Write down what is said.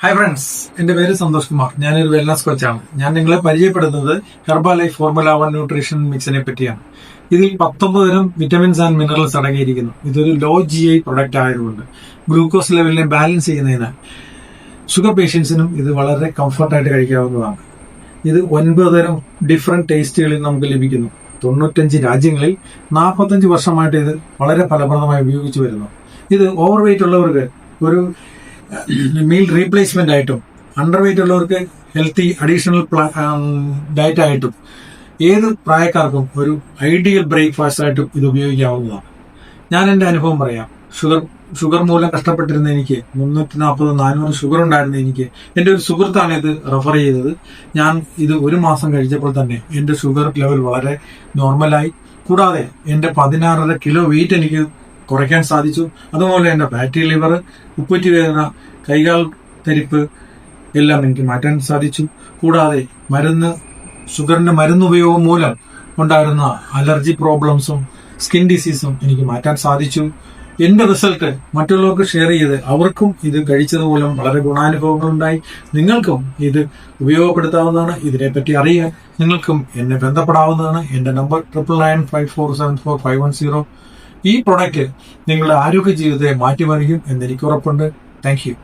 Hi friends, എന്റെ പേര് സന്തോഷ് കുമാർ. ഞാനൊരു വെൽനസ് കോച്ചാണ്. ഞാൻ നിങ്ങളെ പരിചയപ്പെടുന്നത് ഹെർബലൈഫ് ഫോർമുല 1 ന്യൂട്രീഷൻ മിക്സിനെ പറ്റിയാണ്. ഇതിൽ 19 തരം വിറ്റമിൻസ് ആൻഡ് മിനറൽസ് അടങ്ങിയിരിക്കുന്നു. ഇതൊരു ലോ GI പ്രൊഡക്റ്റ് ആയതുകൊണ്ട് ഗ്ലൂക്കോസ് ലെവലിനെ ബാലൻസ് ചെയ്യുന്നതിനാൽ ഷുഗർ പേഷ്യൻസിനും ഇത് വളരെ കംഫർട്ടായിട്ട് കഴിക്കാവുന്നതാണ്. ഇത് 9 തരം ഡിഫറെന്റ് ടേസ്റ്റുകളിൽ നമുക്ക് ലഭിക്കുന്നു. 95 രാജ്യങ്ങളിൽ 45 വർഷമായിട്ട് ഇത് വളരെ ഫലപ്രദമായി ഉപയോഗിച്ചു വരുന്നു. ഇത് ഓവർ വെയിറ്റ് ഉള്ളവർക്ക് ഒരു മീൽ റീപ്ലേസ്മെന്റ് ആയിട്ടും അണ്ടർ വെയിറ്റ് ഉള്ളവർക്ക് ഹെൽത്തി അഡീഷണൽ ഡയറ്റ് ആയിട്ടും ഏത് പ്രായക്കാർക്കും ഒരു ഐഡിയൽ ബ്രേക്ക്ഫാസ്റ്റ് ആയിട്ടും ഇത് ഉപയോഗിക്കാവുന്നതാണ്. ഞാൻ എൻ്റെ അനുഭവം പറയാം. ഷുഗർ മൂലം കഷ്ടപ്പെട്ടിരുന്ന എനിക്ക് 340-400 ഷുഗർ ഉണ്ടായിരുന്ന എനിക്ക് എൻ്റെ ഒരു സുഹൃത്താണ് ഇത് റെഫർ ചെയ്തത്. ഞാൻ ഇത് ഒരു മാസം കഴിച്ചപ്പോൾ തന്നെ എൻ്റെ ഷുഗർ ലെവൽ വളരെ നോർമലായി. കൂടാതെ എൻ്റെ 16.5 കിലോ വെയിറ്റ് എനിക്ക് കുറയ്ക്കാൻ സാധിച്ചു. അതുപോലെ എൻ്റെ ഫാറ്റി ലിവർ, ഉപ്പുറ്റി വേദന, കൈകാൽ തരിപ്പ് എല്ലാം എനിക്ക് മാറ്റാൻ സാധിച്ചു. കൂടാതെ ഷുഗറിന്റെ മരുന്ന് ഉപയോഗം മൂലം ഉണ്ടായിരുന്ന അലർജി പ്രോബ്ലംസും സ്കിൻ ഡിസീസും എനിക്ക് മാറ്റാൻ സാധിച്ചു. എന്റെ റിസൾട്ട് മറ്റുള്ളവർക്ക് ഷെയർ ചെയ്ത് അവർക്കും ഇത് കഴിച്ചത് മൂലം വളരെ ഗുണാനുഭവങ്ങൾ ഉണ്ടായി. നിങ്ങൾക്കും ഇത് ഉപയോഗപ്പെടുത്താവുന്നതാണ്. ഇതിനെപ്പറ്റി അറിയാൻ നിങ്ങൾക്കും എന്നെ ബന്ധപ്പെടാവുന്നതാണ്. എന്റെ നമ്പർ 9995474510. ഈ പ്രൊഡക്റ്റ് നിങ്ങളുടെ ആരോഗ്യ ജീവിതത്തെ മാറ്റിമറിക്കും എന്നെനിക്ക് ഉറപ്പുണ്ട്. Thank you.